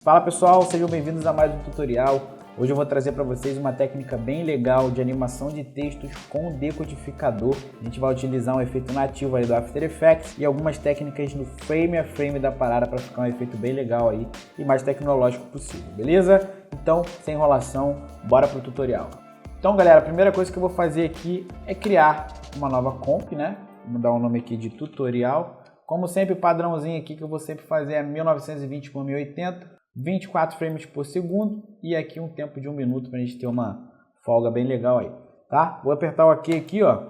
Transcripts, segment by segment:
Fala pessoal, sejam bem-vindos a mais um tutorial. Hoje eu vou trazer para vocês uma técnica bem legal de animação de textos com decodificador. A gente vai utilizar um efeito nativo aí do After Effects e algumas técnicas no frame a frame da parada para ficar um efeito bem legal aí e mais tecnológico possível, beleza? Então, sem enrolação, bora pro tutorial. Então galera, a primeira coisa que eu vou fazer aqui é criar uma nova comp, né? Vou dar um nome aqui de tutorial. Como sempre, o padrãozinho aqui que eu vou sempre fazer é 1920 por 1080. 24 frames por segundo e aqui um tempo de 1 minuto para a gente ter uma folga bem legal aí, tá? Vou apertar o OK aqui, ó.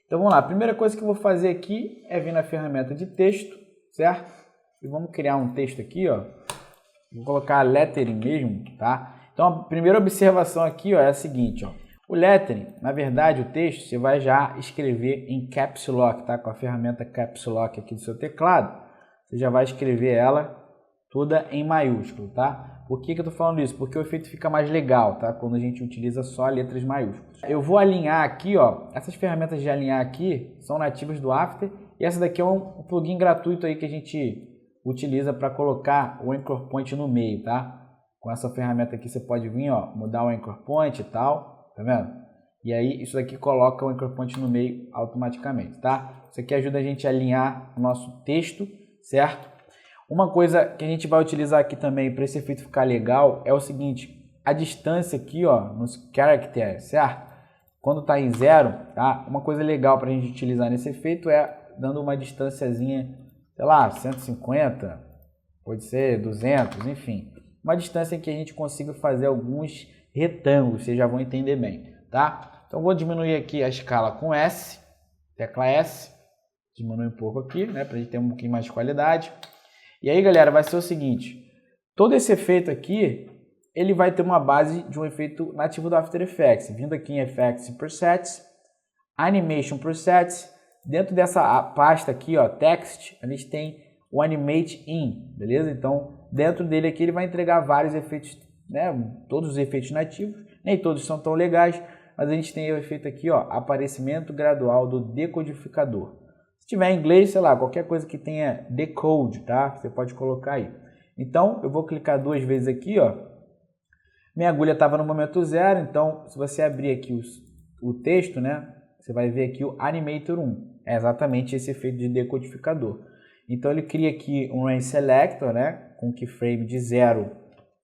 Então vamos lá, a primeira coisa que eu vou fazer aqui é vir na ferramenta de texto, certo? E vamos criar um texto aqui, ó. Vou colocar lettering mesmo, tá? Então a primeira observação aqui, ó, é a seguinte, ó. O lettering, na verdade, o texto você vai já escrever em Caps Lock, tá? Com a ferramenta Caps Lock aqui do seu teclado, você já vai escrever ela toda em maiúsculo, tá? Por que eu tô falando isso? Porque o efeito fica mais legal, tá? Quando a gente utiliza só letras maiúsculas. Eu vou alinhar aqui, ó. Essas ferramentas de alinhar aqui são nativas do After. E essa daqui é um plugin gratuito aí que a gente utiliza para colocar o Anchor Point no meio, tá? Com essa ferramenta aqui você pode vir, ó, mudar o Anchor Point e tal, tá vendo? E aí isso daqui coloca o Anchor Point no meio automaticamente, tá? Isso aqui ajuda a gente a alinhar o nosso texto, certo? Uma coisa que a gente vai utilizar aqui também para esse efeito ficar legal é o seguinte, a distância aqui, ó, nos characters, certo? Quando está em 0, tá? Uma coisa legal para a gente utilizar nesse efeito é dando uma distânciazinha, sei lá, 150, pode ser 200, enfim. Uma distância em que a gente consiga fazer alguns retângulos, vocês já vão entender bem, tá? Então vou diminuir aqui a escala com S, tecla S, diminui um pouco aqui, né, para a gente ter um pouquinho mais de qualidade. E aí, galera, vai ser o seguinte, todo esse efeito aqui, ele vai ter uma base de um efeito nativo do After Effects. Vindo aqui em Effects e Presets, Animation Presets, dentro dessa pasta aqui, ó, Text, a gente tem o Animate In, beleza? Então, dentro dele aqui, ele vai entregar vários efeitos, né? Todos os efeitos nativos, nem todos são tão legais, mas a gente tem o efeito aqui, ó, aparecimento gradual do decodificador. Se tiver em inglês, sei lá, qualquer coisa que tenha decode, tá? Você pode colocar aí. Então, eu vou clicar 2 vezes aqui, ó. Minha agulha estava no momento 0, então, se você abrir aqui o texto, né? Você vai ver aqui o Animator 1. É exatamente esse efeito de decodificador. Então, ele cria aqui um Range Selector, né? Com keyframe de 0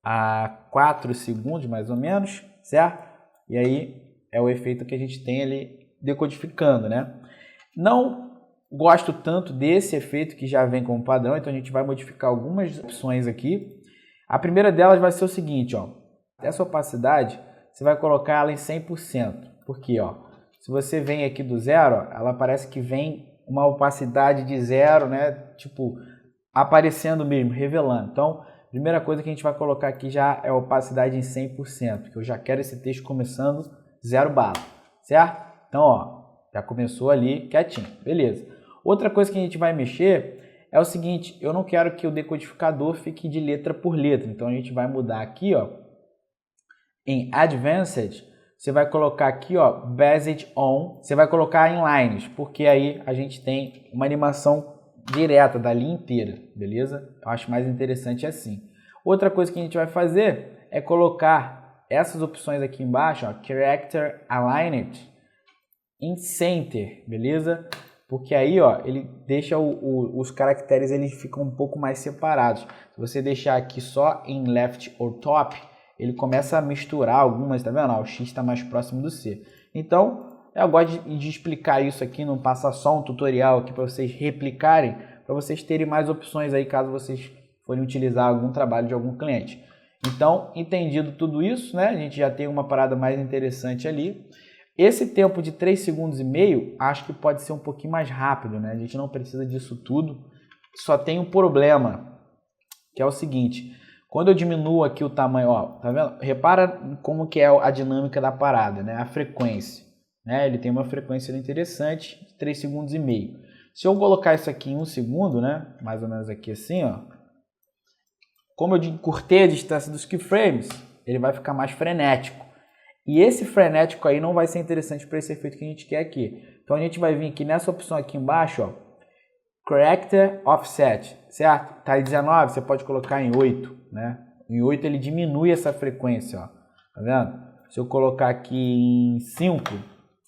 a 4 segundos, mais ou menos, certo? E aí, é o efeito que a gente tem ali decodificando, né? Não gosto tanto desse efeito que já vem como padrão, então a gente vai modificar algumas opções aqui. A primeira delas vai ser o seguinte, ó. Essa opacidade, você vai colocar ela em 100%. Por quê, ó? Se você vem aqui do 0, ó, ela parece que vem uma opacidade de 0, né? Tipo, aparecendo mesmo, revelando. Então, a primeira coisa que a gente vai colocar aqui já é a opacidade em 100%, porque eu já quero esse texto começando 0 bala, certo? Então, ó, já começou ali quietinho, beleza. Outra coisa que a gente vai mexer é o seguinte, eu não quero que o decodificador fique de letra por letra, então a gente vai mudar aqui, ó, em Advanced, você vai colocar aqui, ó, Based On, você vai colocar em lines, porque aí a gente tem uma animação direta da linha inteira, beleza? Eu acho mais interessante assim. Outra coisa que a gente vai fazer é colocar essas opções aqui embaixo, ó, Character Aligned, em Center, beleza? Porque aí, ó, ele deixa os caracteres, eles ficam um pouco mais separados. Se você deixar aqui só em Left or Top, ele começa a misturar algumas, tá vendo? O X está mais próximo do C. Então, eu gosto de explicar isso aqui, não passar só um tutorial aqui para vocês replicarem, para vocês terem mais opções aí, caso vocês forem utilizar algum trabalho de algum cliente. Então, entendido tudo isso, né? A gente já tem uma parada mais interessante ali. Esse tempo de 3 segundos e meio, acho que pode ser um pouquinho mais rápido, né? A gente não precisa disso tudo. Só tem um problema, que é o seguinte. Quando eu diminuo aqui o tamanho, ó, tá vendo? Repara como que é a dinâmica da parada, né? A frequência, né? Ele tem uma frequência interessante de 3 segundos e meio. Se eu colocar isso aqui em 1 segundo, né? Mais ou menos aqui assim, ó. Como eu encurtei a distância dos keyframes, ele vai ficar mais frenético. E esse frenético aí não vai ser interessante para esse efeito que a gente quer aqui. Então a gente vai vir aqui nessa opção aqui embaixo, ó, Character Offset, certo? Tá em 19, você pode colocar em 8, né? Em 8 ele diminui essa frequência, ó. Tá vendo? Se eu colocar aqui em 5,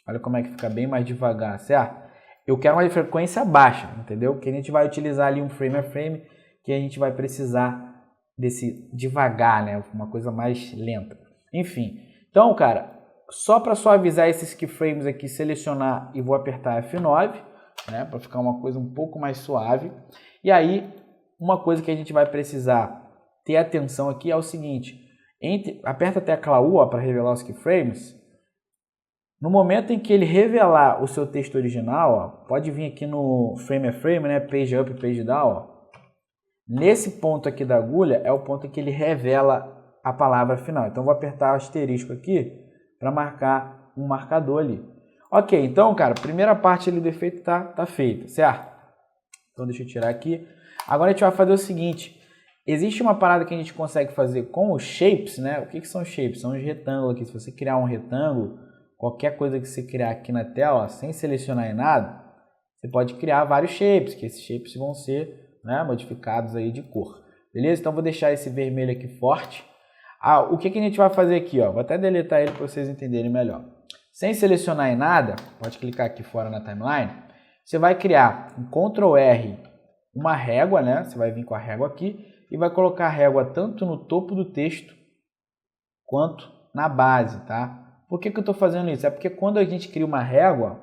olha como é que fica bem mais devagar, certo? Eu quero uma frequência baixa, entendeu? Que a gente vai utilizar ali um frame a frame, que a gente vai precisar desse devagar, né? Uma coisa mais lenta. Enfim, então, cara, só para suavizar esses keyframes aqui, selecionar e vou apertar F9, né? Para ficar uma coisa um pouco mais suave. E aí, uma coisa que a gente vai precisar ter atenção aqui é o seguinte: aperta a tecla U para revelar os keyframes. No momento em que ele revelar o seu texto original, ó, pode vir aqui no frame a frame, né? Page up, page down, ó. Nesse ponto aqui da agulha é o ponto em que ele revela a palavra final. Então, vou apertar o asterisco aqui para marcar um marcador ali. Ok, então, cara, a primeira parte ali do efeito tá feita, certo? Então, deixa eu tirar aqui. Agora, a gente vai fazer o seguinte. Existe uma parada que a gente consegue fazer com os shapes, né? O que são shapes? São os retângulos aqui. Se você criar um retângulo, qualquer coisa que você criar aqui na tela, ó, sem selecionar em nada, você pode criar vários shapes, que esses shapes vão ser, né, modificados aí de cor. Beleza? Então, vou deixar esse vermelho aqui forte. O que a gente vai fazer aqui? Ó? Vou até deletar ele para vocês entenderem melhor. Sem selecionar em nada, pode clicar aqui fora na timeline, você vai criar um Ctrl R, uma régua, né? Você vai vir com a régua aqui e vai colocar a régua tanto no topo do texto quanto na base, tá? Por que eu estou fazendo isso? É porque quando a gente cria uma régua,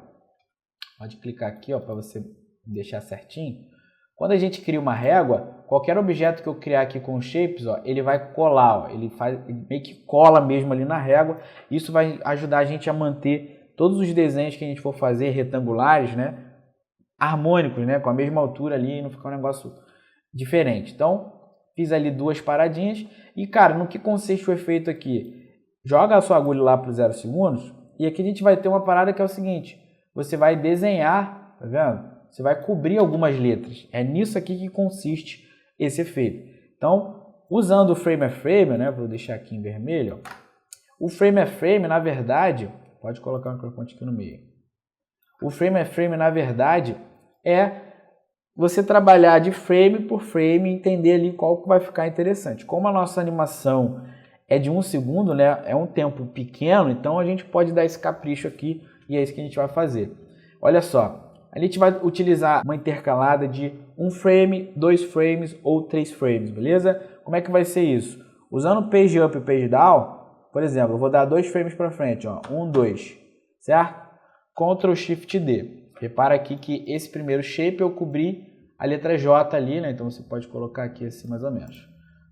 pode clicar aqui, ó, para você deixar certinho. Quando a gente cria uma régua, qualquer objeto que eu criar aqui com shapes, ó, ele vai colar, ó, ele meio que cola mesmo ali na régua. Isso vai ajudar a gente a manter todos os desenhos que a gente for fazer retangulares, né, harmônicos, né, com a mesma altura ali e não ficar um negócio diferente. Então, fiz ali duas paradinhas e, cara, no que consiste o efeito aqui? Joga a sua agulha lá para os 0 segundos e aqui a gente vai ter uma parada que é o seguinte: você vai desenhar, tá vendo? Você vai cobrir algumas letras. É nisso aqui que consiste esse efeito. Então, usando o frame a frame, né? Vou deixar aqui em vermelho. Ó. O frame a frame, na verdade, pode colocar o microfone aqui no meio. O frame a frame, na verdade, é você trabalhar de frame por frame e entender ali qual que vai ficar interessante. Como a nossa animação é de 1 segundo, né? É um tempo pequeno, então a gente pode dar esse capricho aqui e é isso que a gente vai fazer. Olha só. A gente vai utilizar uma intercalada de 1 frame, 2 frames ou 3 frames, beleza? Como é que vai ser isso? Usando page up e page down, por exemplo, eu vou dar 2 frames para frente, ó, 1, 2, certo? Ctrl Shift D. Repara aqui que esse primeiro shape eu cobri a letra J ali, né? Então você pode colocar aqui assim mais ou menos.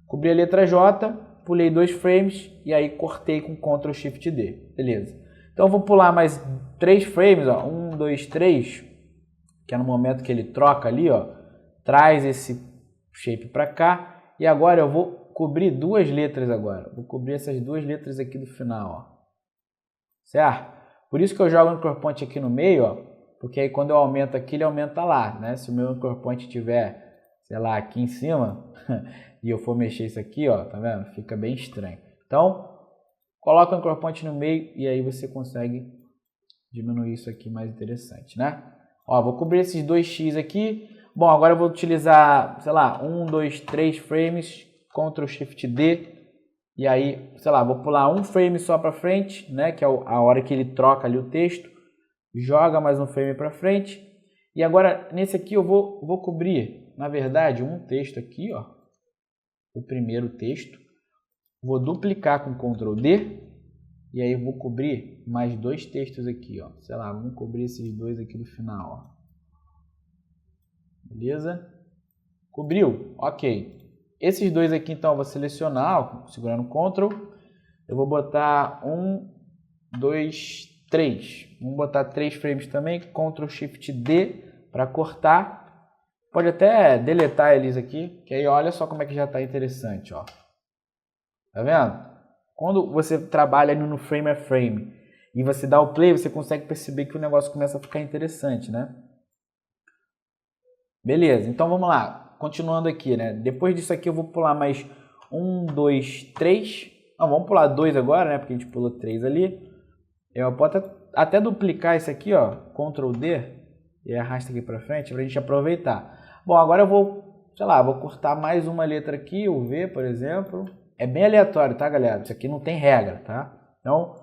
Cobri a letra J, pulei 2 frames e aí cortei com Ctrl Shift D, beleza? Então eu vou pular mais 3 frames, ó, 1, 2, 3. Que é no momento que ele troca ali, ó, traz esse shape para cá. E agora eu vou cobrir duas letras agora. Vou cobrir essas duas letras aqui do final, ó. Certo? Por isso que eu jogo o anchor point aqui no meio, ó, porque aí quando eu aumento aqui, ele aumenta lá, né? Se o meu anchor point estiver, sei lá, aqui em cima, e eu for mexer isso aqui, ó, tá vendo? Fica bem estranho. Então, coloca o anchor point no meio e aí você consegue diminuir isso aqui mais interessante, né? Ó, vou cobrir esses 2x aqui. Bom, agora eu vou utilizar, sei lá, 1, 2, 3 frames, Ctrl Shift D. E aí, sei lá, vou pular 1 frame só para frente, né? Que é a hora que ele troca ali o texto. Joga mais um frame para frente. E agora, nesse aqui eu vou cobrir, na verdade, um texto aqui, ó. O primeiro texto. Vou duplicar com Ctrl D. E aí eu vou cobrir mais 2 textos aqui, ó. Sei lá, vamos cobrir esses 2 aqui do final, ó. Beleza? Cobriu? Ok. Esses 2 aqui, então, eu vou selecionar, ó, segurando Ctrl. Eu vou botar 1, 2, 3. Vamos botar 3 frames também. Ctrl Shift D para cortar. Pode até deletar eles aqui, que aí olha só como é que já está interessante, ó. Tá vendo? Quando você trabalha no frame a frame e você dá o play, você consegue perceber que o negócio começa a ficar interessante, né? Beleza, então vamos lá. Continuando aqui, né? Depois disso aqui eu vou pular mais 1, 2, 3. Não, vamos pular 2 agora, né? Porque a gente pulou 3 ali. Eu posso até duplicar isso aqui, ó. Ctrl D e arrasta aqui para frente para a gente aproveitar. Bom, agora eu vou, sei lá, vou cortar mais uma letra aqui, o V, por exemplo. é bem aleatório, tá, galera? Isso aqui não tem regra, tá? Então,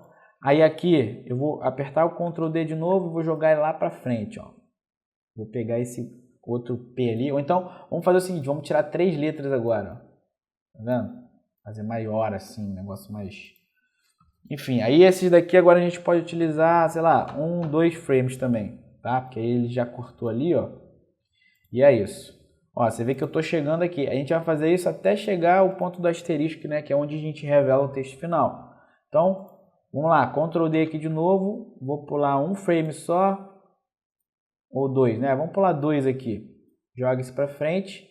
aí aqui eu vou apertar o Ctrl D de novo e vou jogar ele lá para frente, ó. Vou pegar esse outro P ali, ou então vamos fazer o seguinte, vamos tirar 3 letras agora, ó. Tá vendo? Fazer maior assim, um negócio mais... Enfim, aí esses daqui agora a gente pode utilizar, sei lá, 1, 2 frames também, tá? Porque aí ele já cortou ali, ó. E é isso. Ó, você vê que eu tô chegando aqui. A gente vai fazer isso até chegar ao ponto do asterisco, né? Que é onde a gente revela o texto final. Então, vamos lá. Ctrl D aqui de novo. Vou pular um frame só. Ou 2, né? Vamos pular 2 aqui. Joga isso pra frente.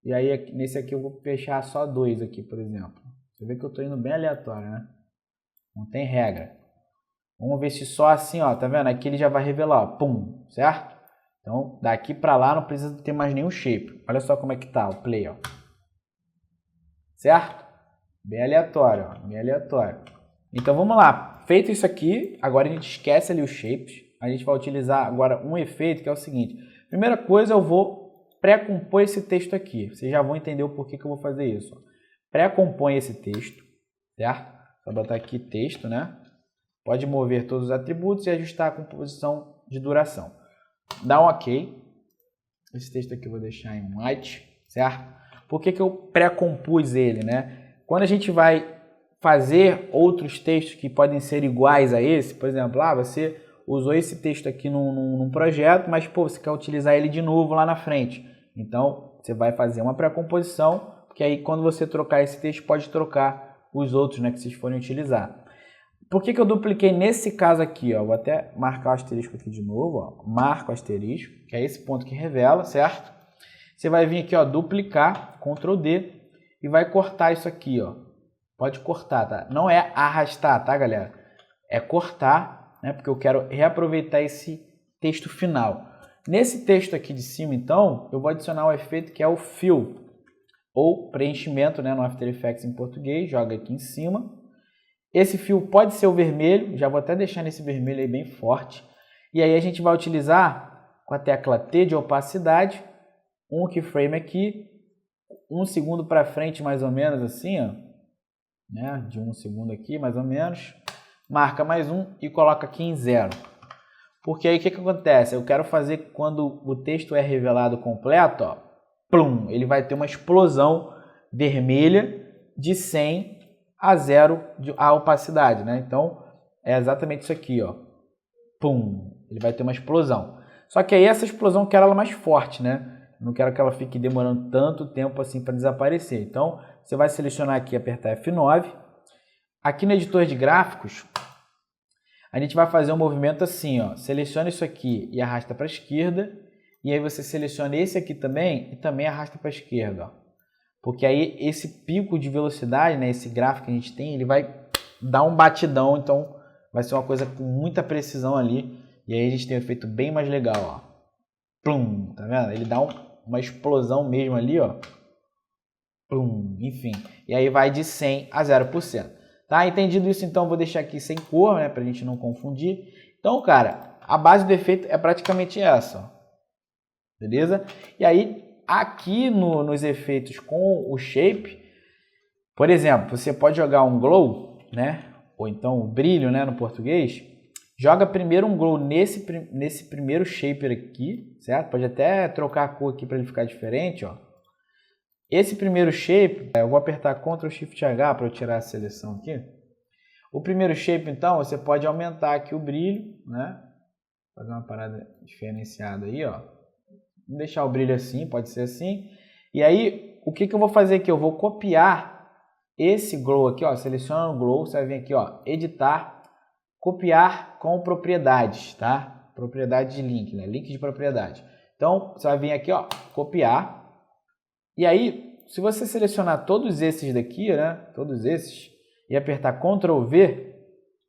E aí, nesse aqui eu vou fechar só 2 aqui, por exemplo. Você vê que eu tô indo bem aleatório, né? Não tem regra. Vamos ver se só assim, ó. Tá vendo? Aqui ele já vai revelar, ó. Pum, certo? Então, daqui para lá não precisa ter mais nenhum shape. Olha só como é que tá o play, ó. Certo? Bem aleatório, ó. Bem aleatório. Então, vamos lá. Feito isso aqui, agora a gente esquece ali os shapes. A gente vai utilizar agora um efeito que é o seguinte. Primeira coisa, eu vou pré-compor esse texto aqui. Vocês já vão entender o porquê que eu vou fazer isso. Pré-compõe esse texto, certo? Vou botar aqui texto, né? Pode mover todos os atributos e ajustar a composição de duração. Dá um OK. Esse texto aqui eu vou deixar em white, certo? Por que que eu pré-compus ele, né? Quando a gente vai fazer outros textos que podem ser iguais a esse, por exemplo, você usou esse texto aqui num projeto, mas pô, você quer utilizar ele de novo lá na frente. Então, você vai fazer uma pré-composição, porque aí quando você trocar esse texto, pode trocar os outros, né, que vocês forem utilizar. Por que que eu dupliquei nesse caso aqui? Ó? Vou até marcar o asterisco aqui de novo. Ó. Marco o asterisco, que é esse ponto que revela, certo? Você vai vir aqui, ó, duplicar, Ctrl D, e vai cortar isso aqui. Ó. Pode cortar, tá? Não é arrastar, tá, galera? É cortar, né? Porque eu quero reaproveitar esse texto final. Nesse texto aqui de cima, então, eu vou adicionar o efeito que é o fill, ou preenchimento, né, no After Effects em português. Joga aqui em cima. Esse fio pode ser o vermelho, já vou até deixar nesse vermelho aí bem forte. E aí a gente vai utilizar com a tecla T de opacidade, um keyframe aqui, 1 segundo para frente mais ou menos assim, ó, né? De 1 segundo aqui mais ou menos. Marca mais um e coloca aqui em 0. Porque aí o que acontece? Eu quero fazer quando o texto é revelado completo, ó, plum, ele vai ter uma explosão vermelha de 100 a 0 a opacidade, né? Então, é exatamente isso aqui, ó. Pum! Ele vai ter uma explosão. Só que aí essa explosão eu quero ela mais forte, né? Não quero que ela fique demorando tanto tempo assim para desaparecer. Então, você vai selecionar aqui, apertar F9. Aqui no editor de gráficos, a gente vai fazer um movimento assim, ó. Seleciona isso aqui e arrasta para a esquerda. E aí você seleciona esse aqui também e também arrasta para a esquerda, ó. Porque aí esse pico de velocidade, né, esse gráfico que a gente tem, ele vai dar um batidão, então vai ser uma coisa com muita precisão ali. E aí a gente tem um efeito bem mais legal, ó. Plum, tá vendo? Ele dá uma explosão mesmo ali, ó. Plum, enfim. E aí vai de 100 a 0%. Tá? Entendido isso, então eu vou deixar aqui sem cor, né, pra gente não confundir. Então, cara, a base do efeito é praticamente essa, ó. Beleza? E aí, aqui nos efeitos com o shape, por exemplo, você pode jogar um glow, né? Ou então o brilho, né, no português. Joga primeiro um glow nesse primeiro shaper aqui, certo? Pode até trocar a cor aqui para ele ficar diferente, ó. Esse primeiro shape, eu vou apertar Ctrl Shift H para eu tirar a seleção aqui. O primeiro shape, então, você pode aumentar aqui o brilho, né? Fazer uma parada diferenciada aí, ó. Vou deixar o brilho assim, pode ser assim. E aí, o que eu vou fazer aqui? Eu vou copiar esse glow aqui, ó. Seleciona o glow, você vai vir aqui, ó, editar, copiar com propriedades, tá? Propriedade de link, né? Link de propriedade. Então, você vai vir aqui, ó, copiar. E aí, se você selecionar todos esses daqui, né? Todos esses, e apertar Ctrl V,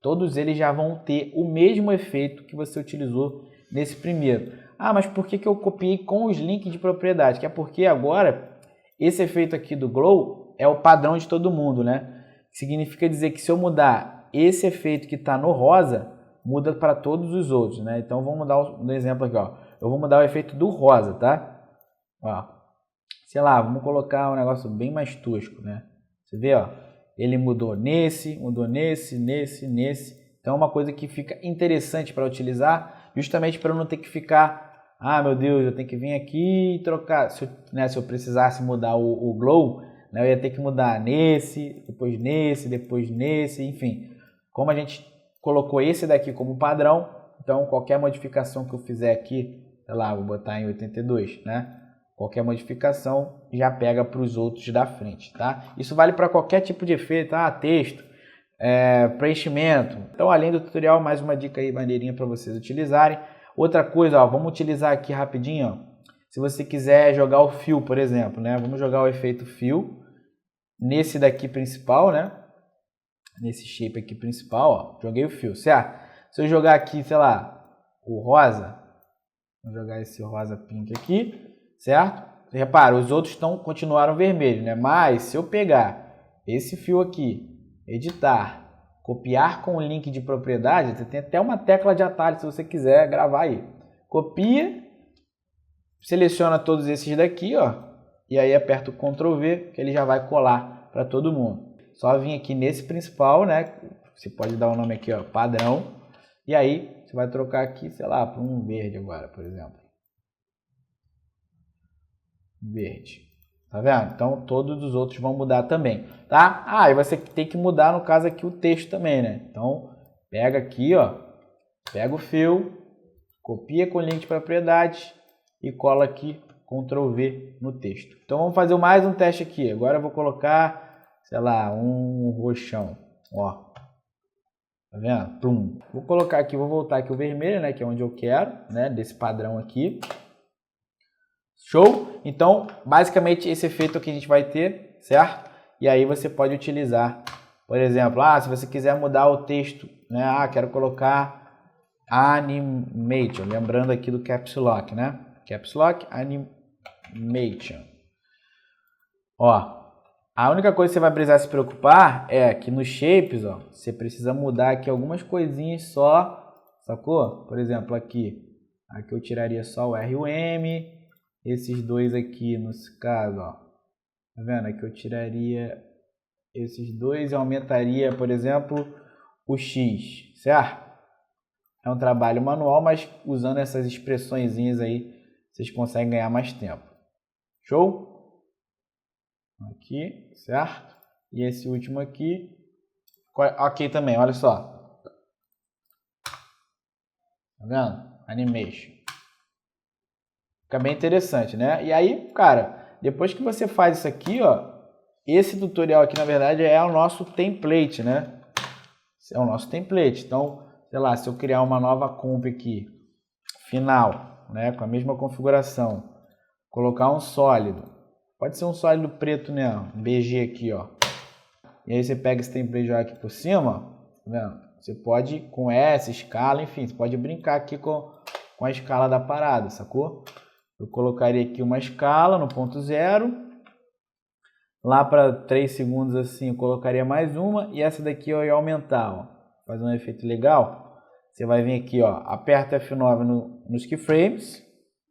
todos eles já vão ter o mesmo efeito que você utilizou nesse primeiro. Ah, mas por que eu copiei com os links de propriedade? Que é porque agora esse efeito aqui do glow é o padrão de todo mundo, né? Significa dizer que se eu mudar esse efeito que está no rosa, muda para todos os outros, né? Então vamos mudar no exemplo aqui, ó. Eu vou mudar o efeito do rosa, tá? Ó. Sei lá, vamos colocar um negócio bem mais tosco, né? Você vê, ó, ele mudou nesse. Então é uma coisa que fica interessante para utilizar, justamente para eu não ter que ficar, ah, meu Deus, eu tenho que vir aqui e trocar. Se eu precisasse mudar o glow, né, eu ia ter que mudar nesse, depois nesse, enfim. Como a gente colocou esse daqui como padrão, então qualquer modificação que eu fizer aqui, sei lá, vou botar em 82, né? Qualquer modificação já pega para os outros da frente, tá? Isso vale para qualquer tipo de efeito, texto, preenchimento. Então, além do tutorial, mais uma dica aí maneirinha para vocês utilizarem. Outra coisa, ó, vamos utilizar aqui rapidinho, ó. Se você quiser jogar o fio, por exemplo, né? Vamos jogar o efeito fio nesse daqui principal, né? Nesse shape aqui principal, ó. Joguei o fio, certo? Se eu jogar aqui, sei lá, o rosa, vamos jogar esse rosa pink aqui, certo? Repara, os outros continuaram vermelhos, né? Mas se eu pegar esse fio aqui, editar, copiar com o link de propriedade, você tem até uma tecla de atalho se você quiser gravar aí. Copia, seleciona todos esses daqui, ó, e aí aperta o Ctrl V, que ele já vai colar para todo mundo. Só vir aqui nesse principal, né? Você pode dar o nome aqui, ó, padrão, e aí você vai trocar aqui, sei lá, para um verde agora, por exemplo. Verde. Tá vendo? Então todos os outros vão mudar também, tá? E você tem que mudar, no caso aqui, o texto também, né? Então pega aqui, ó, pega o fio, copia com o link de propriedade e cola aqui Ctrl V no texto. Então vamos fazer mais um teste aqui. Agora eu vou colocar, sei lá, um roxão, ó. Tá vendo? Plum. Vou colocar aqui, vou voltar aqui o vermelho, né, que é onde eu quero, né, desse padrão aqui. Show? Então, basicamente esse efeito que a gente vai ter, certo? E aí você pode utilizar, por exemplo, se você quiser mudar o texto, né? Quero colocar animation, lembrando aqui do Caps Lock, né? Caps Lock, animation. Ó, a única coisa que você vai precisar se preocupar é que nos shapes, ó, você precisa mudar aqui algumas coisinhas só, sacou? Por exemplo, aqui eu tiraria só o R e o M. Esses dois aqui, nesse caso, ó, tá vendo? Aqui eu tiraria esses dois e aumentaria, por exemplo, o X, certo? É um trabalho manual, mas usando essas expressõezinhas aí, vocês conseguem ganhar mais tempo. Show? Aqui, certo? E esse último aqui, ok também, olha só. Tá vendo? Animation. Fica bem interessante, né? E aí, cara, depois que você faz isso aqui, ó, esse tutorial aqui, na verdade, é o nosso template, né? É o nosso template. Então, sei lá, se eu criar uma nova comp aqui, final, né, com a mesma configuração, colocar um sólido, pode ser um sólido preto, né, um BG aqui, ó. E aí você pega esse template e joga aqui por cima, tá vendo? Você pode, com essa escala, enfim, você pode brincar aqui com a escala da parada, sacou? Eu colocaria aqui uma escala no ponto 0. Lá para 3 segundos assim, eu colocaria mais uma. E essa daqui eu ia aumentar, ó. Fazer um efeito legal. Você vai vir aqui, ó, aperta F9 nos keyframes.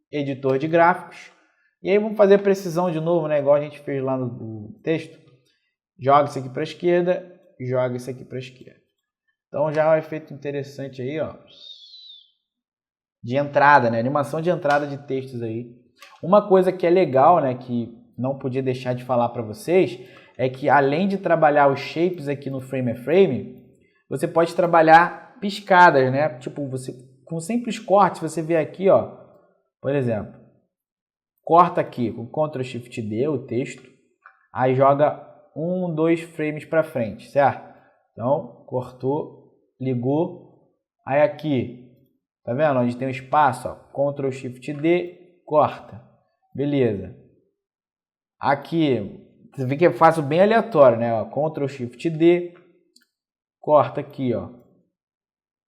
Editor de gráficos. E aí vamos fazer precisão de novo, né? Igual a gente fez lá no texto. Joga isso aqui para a esquerda. Joga isso aqui para a esquerda. Então já é um efeito interessante aí, ó. De entrada, né? Animação de entrada de textos aí. Uma coisa que é legal, né? Que não podia deixar de falar para vocês, é que além de trabalhar os shapes aqui no frame a frame, você pode trabalhar piscadas, né? Tipo, você com simples cortes, você vê aqui, ó, por exemplo, corta aqui com Ctrl Shift D o texto, aí joga 1, 2 frames para frente, certo? Então, cortou, ligou, aí aqui, tá vendo? Onde tem um espaço, ó, Ctrl Shift D, corta. Beleza. Aqui, você vê que eu faço bem aleatório, né? Ó, Ctrl Shift D, corta aqui, ó.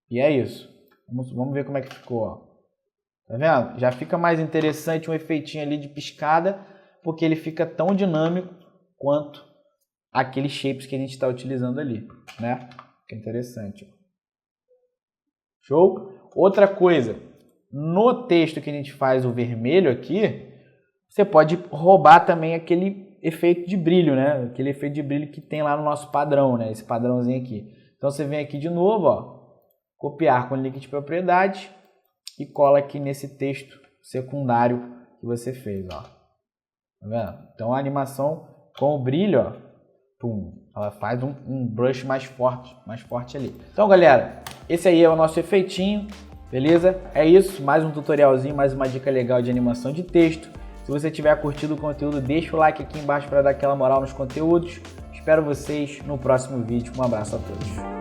E é isso. Vamos ver como é que ficou, ó. Tá vendo? Já fica mais interessante um efeitinho ali de piscada, porque ele fica tão dinâmico quanto aqueles shapes que a gente está utilizando ali, né? Que é interessante, ó. Show? Outra coisa, no texto que a gente faz o vermelho aqui, você pode roubar também aquele efeito de brilho, né? Aquele efeito de brilho que tem lá no nosso padrão, né? Esse padrãozinho aqui. Então você vem aqui de novo, ó, copiar com link de propriedade e cola aqui nesse texto secundário que você fez, ó. Tá vendo? Então a animação com o brilho, ó, pum, ela faz um brush mais forte ali. Então, galera, esse aí é o nosso efeitinho, beleza? É isso, mais um tutorialzinho, mais uma dica legal de animação de texto. Se você tiver curtido o conteúdo, deixa o like aqui embaixo para dar aquela moral nos conteúdos. Espero vocês no próximo vídeo. Um abraço a todos.